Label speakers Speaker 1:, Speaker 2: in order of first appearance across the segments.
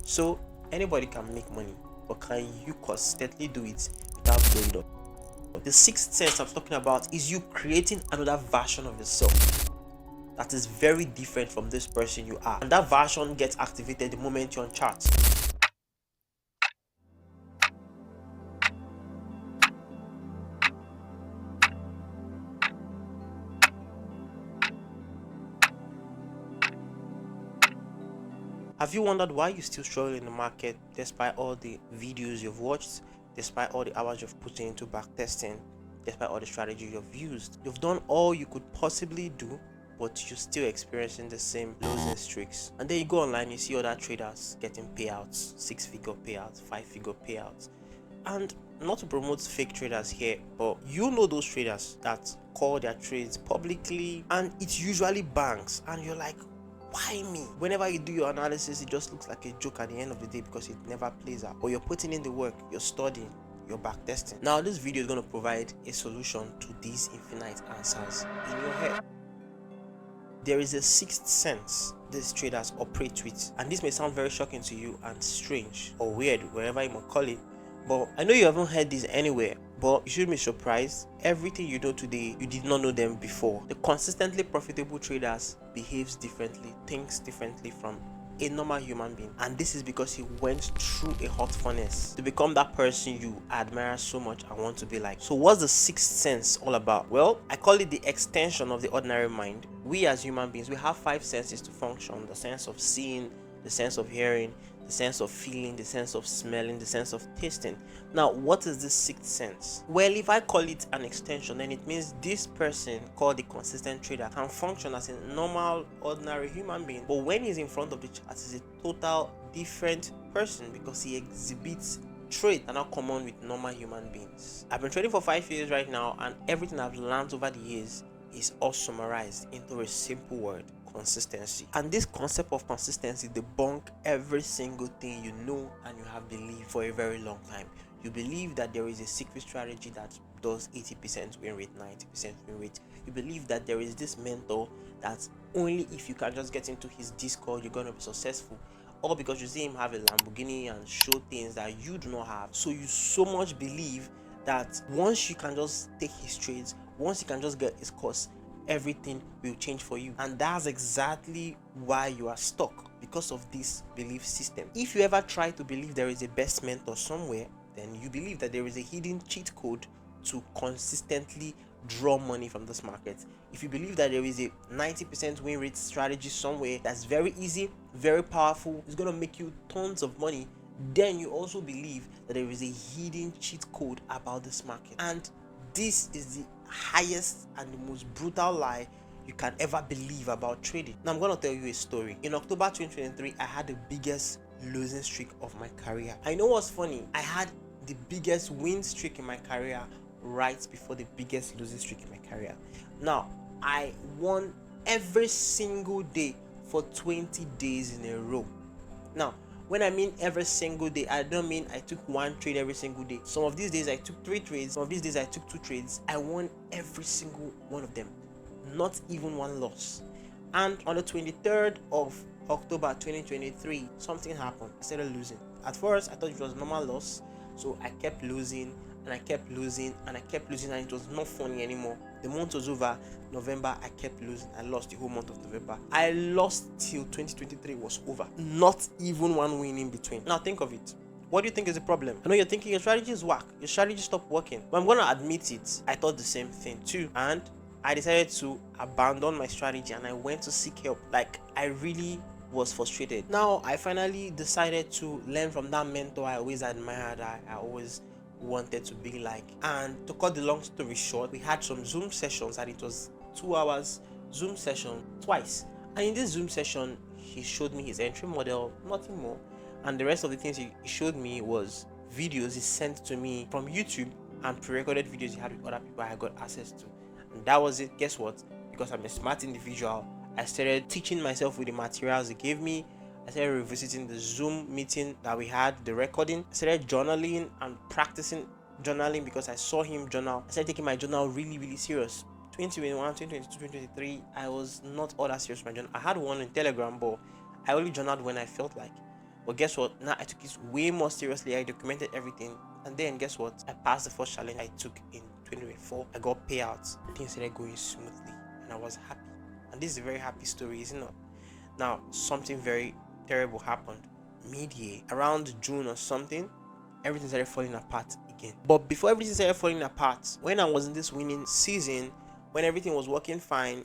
Speaker 1: So anybody can make money, but can you consistently do it without blowing up? The sixth sense I'm talking about is you creating another version of yourself that is very different from this person you are. And that version gets activated the moment you're on charts. Have you wondered why you still struggle in the market despite all the videos you've watched, despite all the hours you've put into backtesting, despite all the strategy you've used? You've done all you could possibly do, but you're still experiencing the same losing streaks. And then you go online, you see other traders getting payouts, 6-figure payouts, 5-figure payouts. And not to promote fake traders here, but you know those traders that call their trades publicly and it's usually banks, and you're like, why me? Whenever you do your analysis, it just looks like a joke at the end of the day because it never plays out. But you're putting in the work, you're studying, you're backtesting. Now this video is going to provide a solution to these infinite answers in your head. There is a sixth sense these traders operate with, and this may sound very shocking to you and strange or weird, wherever you might call it, but I know you haven't heard this anywhere, but you shouldn't be surprised. Everything you know today, you did not know them before. The consistently profitable traders behaves differently, thinks differently from a normal human being, and this is because he went through a hot furnace to become that person you admire so much and want to be like. So what's the sixth sense all about? Well, I call it the extension of the ordinary mind. We as human beings, we have 5 senses to function: the sense of seeing, the sense of hearing, the sense of feeling, the sense of smelling, the sense of tasting. Now, what is this sixth sense? Well, if I call it an extension, then it means this person called the consistent trader can function as a normal, ordinary human being, but when he's in front of the chart, he's a total different person because he exhibits traits that are not common with normal human beings. I've been trading for 5 years right now, and everything I've learned over the years is all summarized into a simple word: consistency. And this concept of consistency debunk every single thing you know and you have believed for a very long time. You believe that there is a secret strategy that does 80% win rate, 90% win rate. You believe that there is this mentor that only if you can just get into his Discord you're going to be successful, all because you see him have a Lamborghini and show things that you do not have. So you so much believe that once you can just take his trades, once you can just get his course, everything will change for you. And that's exactly why you are stuck, because of this belief system. If you ever try to believe there is a best mentor somewhere, then you believe that there is a hidden cheat code to consistently draw money from this market. If you believe that there is a 90% win rate strategy somewhere that's very easy, very powerful, it's going to make you tons of money, then you also believe that there is a hidden cheat code about this market. And this is the highest and the most brutal lie you can ever believe about trading. Now I'm going to tell you a story. In October 2023, I had the biggest losing streak of my career. I know what's funny. I had the biggest win streak in my career right before the biggest losing streak in my career. Now, I won every single day for 20 days in a row. Now, when I mean every single day, I don't mean I took one trade every single day. Some of these days I took 3 trades, some of these days I took 2 trades. I won every single one of them, not even one loss. And on the 23rd of October 2023, something happened. I started losing. At first, I thought it was normal loss, so I kept losing and I kept losing and I kept losing, and it was not funny anymore. The month was over. November, I kept losing. I lost the whole month of November. I lost till 2023 was over. Not even one win in between. Now think of it. What do you think is the problem? I know you're thinking your strategy is whack. Your strategy stopped working. But I'm gonna admit it. I thought the same thing too. And I decided to abandon my strategy and I went to seek help. Like, I really was frustrated. Now I finally decided to learn from that mentor I always admired, I always wanted to be like. And to cut the long story short, we had some Zoom sessions, and it was 2 hours Zoom session twice. And in this Zoom session, he showed me his entry model, nothing more. And the rest of the things he showed me was videos he sent to me from YouTube and pre-recorded videos he had with other people I got access to. And that was it. Guess what? Because I'm a smart individual, I started teaching myself with the materials he gave me. I started revisiting the Zoom meeting that we had, the recording. I started journaling and practicing journaling because I saw him journal. I started taking my journal really, really serious. 2021, 2022, 2023, I was not all that serious with my journal. I had one in Telegram, but I only journaled when I felt like. But guess what? Now I took it way more seriously. I documented everything. And then guess what? I passed the first challenge I took in 2024. I got payouts. Things started going smoothly. And I was happy. And this is a very happy story, isn't it? Now, something very terrible happened. Mid-year, around June or something, everything started falling apart again. But before everything started falling apart, when I was in this winning season, when everything was working fine,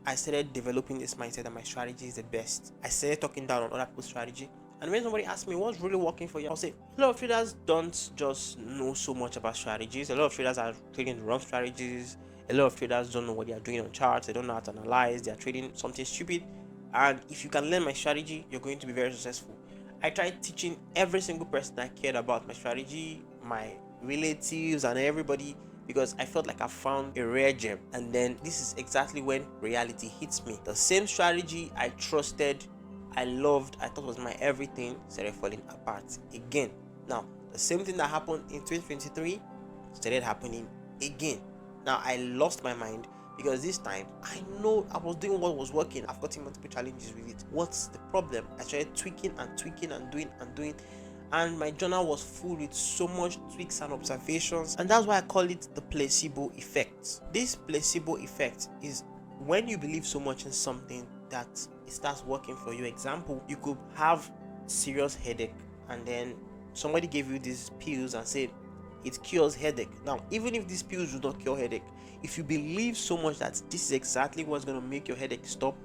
Speaker 1: I started developing this mindset that my strategy is the best. I started talking down on other people's strategy. And when somebody asked me what's really working for you, I'll say a lot of traders don't just know so much about strategies. A lot of traders are trading the wrong strategies. A lot of traders don't know what they are doing on charts. They don't know how to analyze. They are trading something stupid. And if you can learn my strategy, you're going to be very successful. I tried teaching every single person I cared about my strategy, my relatives, and everybody, because I felt like I found a rare gem. And then this is exactly when reality hits me. The same strategy I trusted, I loved, I thought was my everything, started falling apart again. Now, the same thing that happened in 2023 started happening again. Now, I lost my mind because this time I know I was doing what was working. I've gotten multiple challenges with it. What's the problem? I started tweaking and doing, and my journal was full with so much tweaks and observations, and that's why I call it the placebo effect. This placebo effect is when you believe so much in something that it starts working for you. Example, you could have serious headache and then somebody gave you these pills and said it cures headache. Now, even if these pills do not cure headache, if you believe so much that this is exactly what's going to make your headache stop,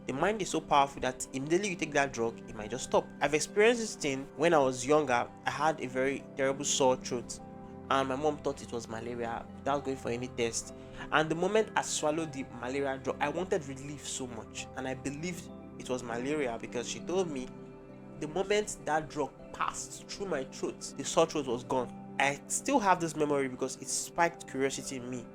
Speaker 1: the mind is so powerful that immediately you take that drug, it might just stop. I've experienced this thing when I was younger. I had a very terrible sore throat, and my mom thought it was malaria without going for any test. And the moment I swallowed the malaria drug, I wanted relief so much, and I believed it was malaria because she told me the moment that drug passed through my throat, the sore throat was gone. I still have this memory because it spiked curiosity in me.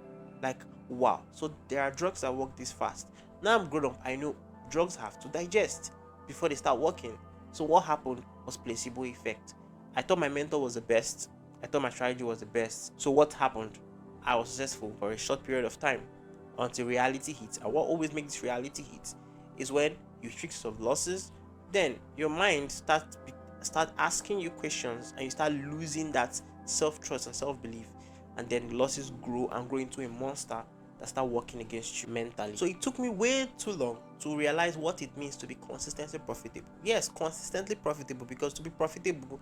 Speaker 1: Like, wow, so there are drugs that work this fast. Now I'm grown up, I know drugs have to digest before they start working. So what happened was placebo effect. I thought my mentor was the best. I thought my strategy was the best. So what happened? I was successful for a short period of time until reality hits. And what always makes this reality hit is when you fix of losses, then your mind start asking you questions and you start losing that self-trust and self-belief, and then the losses grow and grow into a monster that start working against you mentally. So it took me way too long to realize what it means to be consistently profitable. Yes, consistently profitable, because to be profitable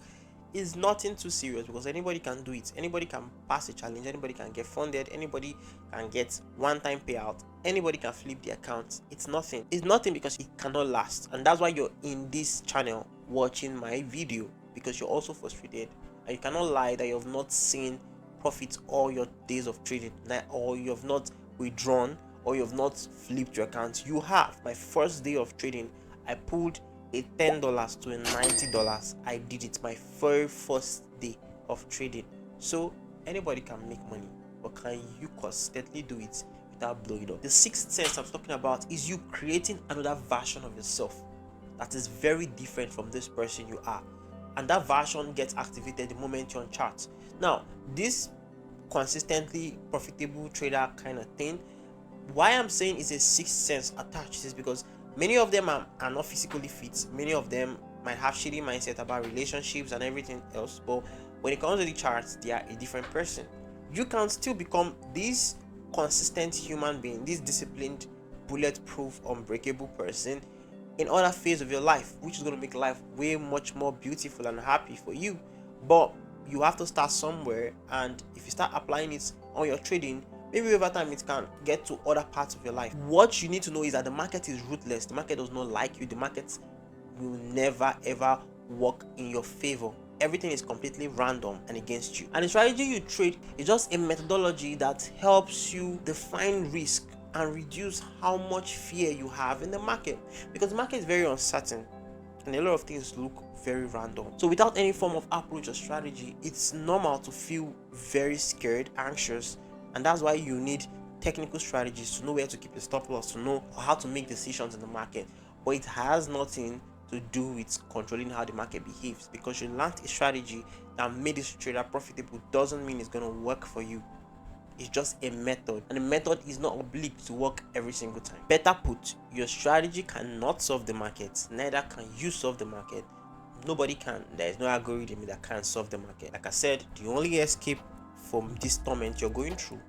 Speaker 1: is nothing too serious, because anybody can do it. Anybody can pass a challenge, anybody can get funded, anybody can get one-time payout, anybody can flip the account. It's nothing because it cannot last. And that's why you're in this channel watching my video, because you're also frustrated and you cannot lie that you have not seen profits all your days of trading, or you have not withdrawn, or you have not flipped your account. You have. My first day of trading, I pulled a $10 to a $90. I did it my very first day of trading. So anybody can make money, but can you consistently do it without blowing up? The sixth sense I'm talking about is you creating another version of yourself that is very different from this person you are, and that version gets activated the moment you're on chart. Now, this consistently profitable trader kind of thing, why I'm saying it's a sixth sense attached is because many of them are not physically fit. Many of them might have shitty mindset about relationships and everything else, but when it comes to the charts, they are a different person. You can still become this consistent human being, this disciplined, bulletproof, unbreakable person in other phase of your life, which is going to make life way much more beautiful and happy for you. But you have to start somewhere, and if you start applying it on your trading, maybe over time it can get to other parts of your life. What you need to know is that the market is ruthless. The market does not like you. The market will never ever work in your favor. Everything is completely random and against you. And the strategy you trade is just a methodology that helps you define risk and reduce how much fear you have in the market, because the market is very uncertain and a lot of things look very random. So without any form of approach or strategy, it's normal to feel very scared, anxious, and that's why you need technical strategies to know where to keep your stop loss, to know how to make decisions in the market. But it has nothing to do with controlling how the market behaves, because you learned a strategy that made this trader profitable doesn't mean it's going to work for you. It's just a method, and the method is not obliged to work every single time. Better put, your strategy cannot solve the market, neither can you solve the market. Nobody can. There is no algorithm that can solve the market. Like I said, the only escape from this torment you're going through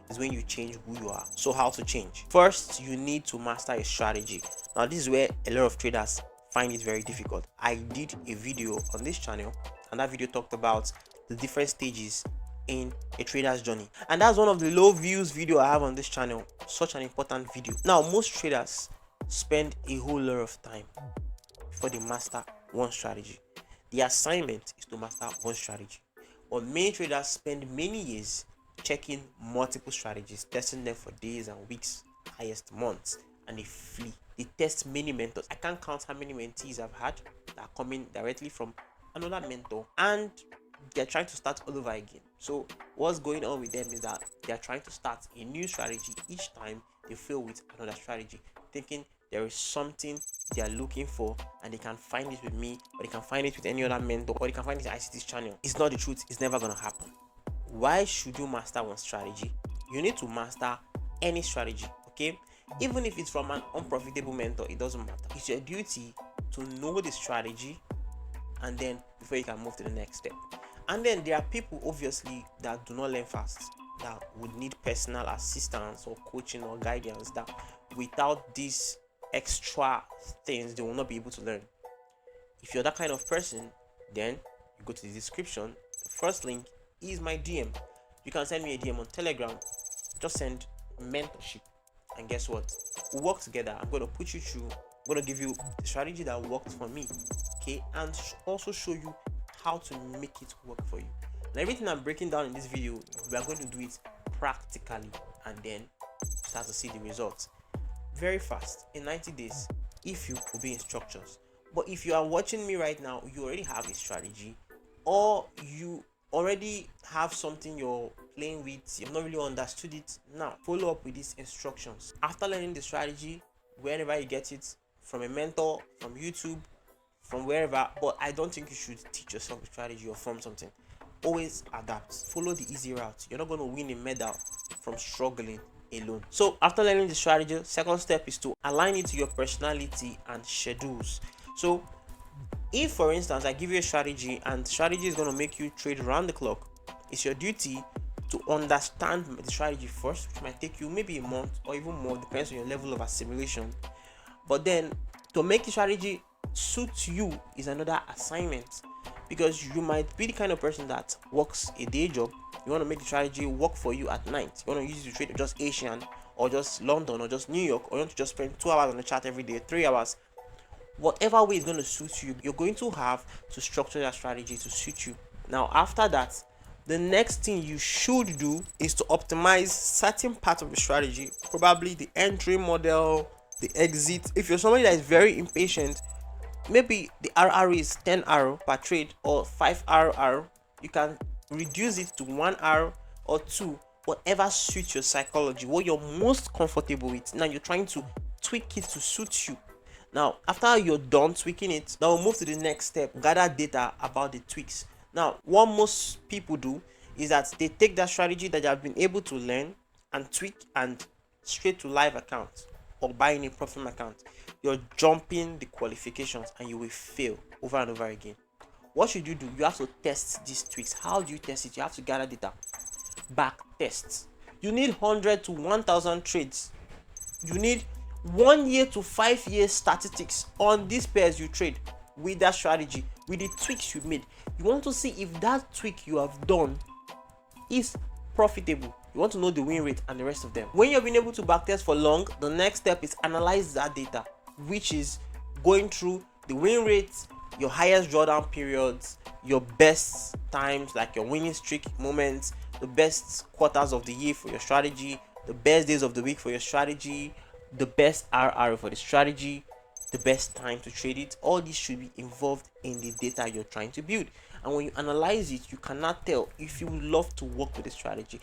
Speaker 1: is when you change who you are. So how to change? First, you need to master a strategy. Now this is where a lot of traders find it very difficult. I did a video on this channel, and that video talked about the different stages in a trader's journey, and that's one of the low views video I have on this channel. Such an important video. Now most traders spend a whole lot of time before they master one strategy. The assignment is to master one strategy, but many traders spend many years checking multiple strategies, testing them for days and weeks, highest months, and they flee. They test many mentors. I can't count how many mentees I've had that are coming directly from another mentor, and they're trying to start all over again. So what's going on with them is that they're trying to start a new strategy each time they fail with another strategy, thinking there is something they are looking for and they can find it with me, or they can find it with any other mentor, or they can find it in ICT's channel. It's not the truth. It's never gonna happen. Why should you master one strategy? You need to master any strategy, okay? Even if it's from an unprofitable mentor, it doesn't matter. It's your duty to know the strategy, and then before you can move to the next step. And then there are people obviously that do not learn fast, that would need personal assistance or coaching or guidance, that without these extra things they will not be able to learn. If you're that kind of person, then you go to the description. The first link is my DM. You can send me a DM on Telegram. Just send mentorship, and guess what? We'll work together. I'm going to put you through. I'm going to give you the strategy that worked for me, okay, and also show you how to make it work for you. And everything I'm breaking down in this video, we are going to do it practically, and then start to see the results very fast in 90 days if you obey instructions. But if you are watching me right now, you already have a strategy, or you already have something you're playing with, you've not really understood it. Now follow up with these instructions. After learning the strategy, wherever you get it, from a mentor, from YouTube, from wherever, but I don't think you should teach yourself a strategy or form something. Always adapt. Follow the easy route. You're not going to win a medal from struggling alone. So after learning the strategy, second step is to align it to your personality and schedules. So if, for instance, I give you a strategy, and strategy is going to make you trade around the clock, it's your duty to understand the strategy first, which might take you maybe a month or even more, depends on your level of assimilation. But then to make the strategy suit you is another assignment, because you might be the kind of person that works a day job. You want to make the strategy work for you at night. You want to use it to trade just Asian, or just London, or just New York, or you want to just spend 2 hours on the chart every day, 3 hours. Whatever way is going to suit you, you're going to have to structure your strategy to suit you. Now after that, the next thing you should do is to optimize certain parts of the strategy, probably the entry model, the exit. If you're somebody that is very impatient, maybe the RR is 10 R per trade or 5 RR, you can reduce it to 1 R or 2, whatever suits your psychology, what you're most comfortable with. Now you're trying to tweak it to suit you. Now after you're done tweaking it, now we'll move to the next step. Gather data about the tweaks. Now what most people do is that they take that strategy that they have been able to learn and tweak and straight to live account or buying a profit account. You're jumping the qualifications and you will fail over and over again. What should you do? You have to test these tweaks. How do you test it? You have to gather data. Back tests. You need 100 to 1000 trades. You need 1 year to 5 years statistics on these pairs you trade with that strategy, with the tweaks you made. You want to see if that tweak you have done is profitable. You want to know the win rate and the rest of them. When you've been able to backtest for long, the next step is analyze that data, which is going through the win rates, your highest drawdown periods, your best times, like your winning streak moments, the best quarters of the year for your strategy, the best days of the week for your strategy, the best RR for the strategy, the best time to trade it. All this should be involved in the data you're trying to build. And when you analyze it, you cannot tell if you would love to work with a strategy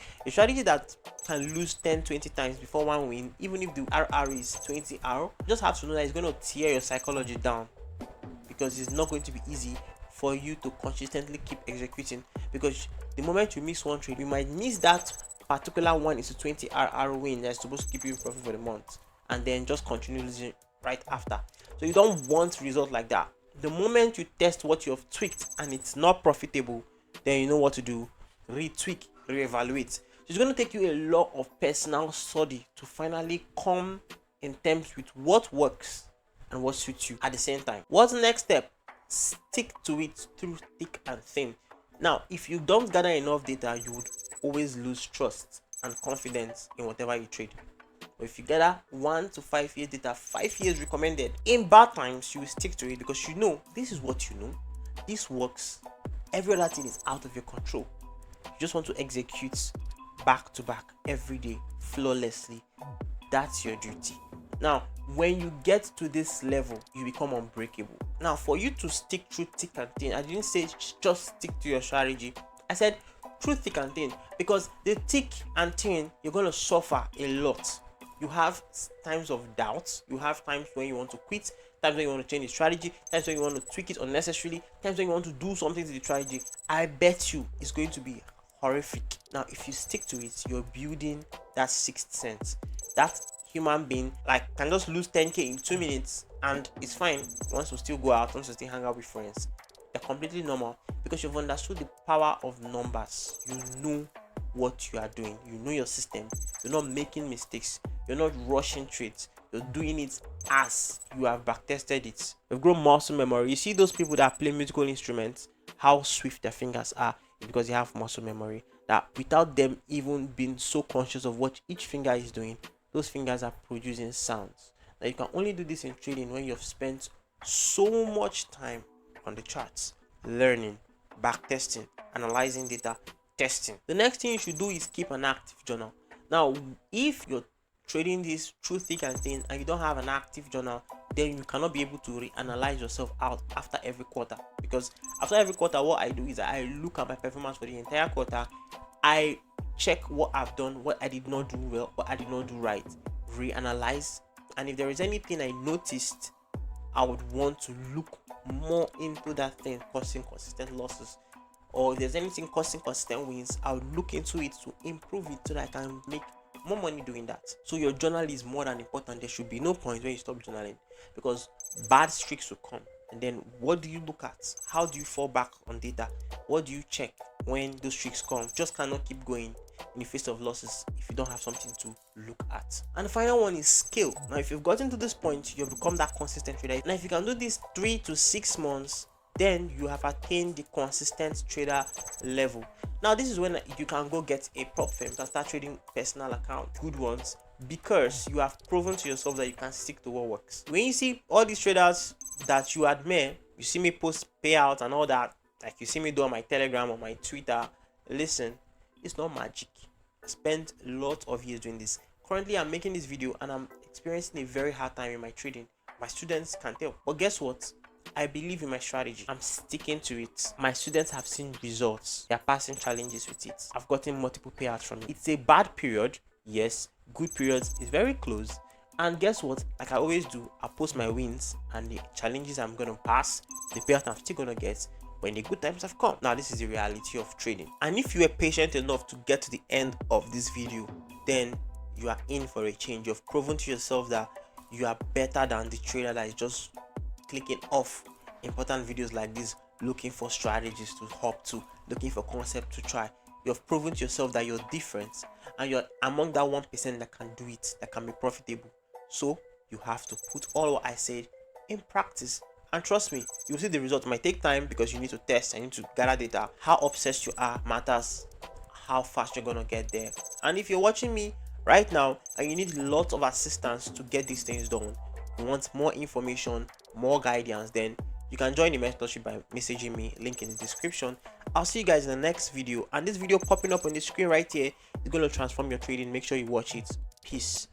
Speaker 1: that can lose 10-20 times before one win, even if the RR is 20R. You just have to know that it's going to tear your psychology down, because it's not going to be easy for you to consistently keep executing, because the moment you miss one trade, you might miss that particular one is a 20 RR win that's supposed to keep you in profit for the month, and then just continue losing right after. So you don't want results like that. The moment you test what you have tweaked and it's not profitable, then you know what to do: retweak, reevaluate. It's going to take you a lot of personal study to finally come in terms with what works and what suits you at the same time. What's the next step? Stick to it through thick and thin. Now, if you don't gather enough data, you would always lose trust and confidence in whatever you trade. But if you gather 1 to 5 years data, 5 years recommended, in bad times, you will stick to it because you know this is what you know. This works. Every other thing is out of your control. You just want to execute back to back every day flawlessly. That's your duty. Now, when you get to this level, you become unbreakable. Now, for you to stick through thick and thin, I didn't say just stick to your strategy. I said through thick and thin, because the thick and thin, you're going to suffer a lot. You have times of doubt. You have times when you want to quit, times when you want to change the strategy, times when you want to tweak it unnecessarily, times when you want to do something to the strategy. I bet you it's going to be horrific. Now, if you stick to it, you're building that sixth sense. That human being like can just lose 10k in 2 minutes and it's fine. Wants to still go out, wants to still hang out with friends. They're completely normal because you've understood the power of numbers. You know what you are doing. You know your system. You're not making mistakes. You're not rushing trades. You're doing it as you have backtested it. You've grown muscle memory. You see those people that play musical instruments, how swift their fingers are because they have muscle memory. That without them even being so conscious of what each finger is doing, those fingers are producing sounds. Now you can only do this in trading when you've spent so much time on the charts, learning, backtesting, analyzing data, testing. The next thing you should do is keep an active journal. Now, if you're trading this through thick and thin and you don't have an active journal, then you cannot be able to reanalyze yourself out after every quarter. Because after every quarter, what I do is I look at my performance for the entire quarter. I check what I've done, what I did not do well, what I did not do right, reanalyze, and if there is anything I noticed, I would want to look more into that thing causing consistent losses, or if there's anything causing consistent wins, I would look into it to improve it so that I can make more money doing that. So your journal is more than important. There should be no point when you stop journaling because bad streaks will come. And then what do you look at? How do you fall back on data? What do you check when those streaks come? Just cannot keep going in the face of losses if you don't have something to look at. And the final one is skill. Now, if you've gotten to this point, you've become that consistent trader. Now, if you can do this 3 to 6 months, then you have attained the consistent trader level. Now, this is when you can go get a prop firm and start trading personal account, good ones, because you have proven to yourself that you can stick to what works. When you see all these traders that you admire, you see me post payouts and all that, like you see me do on my Telegram or my Twitter, listen, it's not magic. I spent a lot of years doing this. Currently, I'm making this video and I'm experiencing a very hard time in my trading. My students can tell. But guess what? I believe in my strategy. I'm sticking to it. My students have seen results. They are passing challenges with it. I've gotten multiple payouts from it. It's a bad period. Yes, good periods is very close. And guess what? Like I always do, I post my wins and the challenges I'm going to pass, the payout I'm still going to get when the good times have come. Now, this is the reality of trading. And if you were patient enough to get to the end of this video, then you are in for a change. You've proven to yourself that you are better than the trader that is just clicking off important videos like this, looking for strategies to hop to, looking for concept to try. You've proven to yourself that you're different and you're among that 1% that can do it, that can be profitable. So you have to put all what I said in practice. And trust me, you'll see the result. It might take time because you need to test and you need to gather data. How obsessed you are matters how fast you're gonna get there. And if you're watching me right now and you need lots of assistance to get these things done, you want more information, more guidance, then you can join the mentorship by messaging me, link in the description. I'll see you guys in the next video, and this video popping up on the screen right here is going to transform your trading. Make sure you watch it. Peace.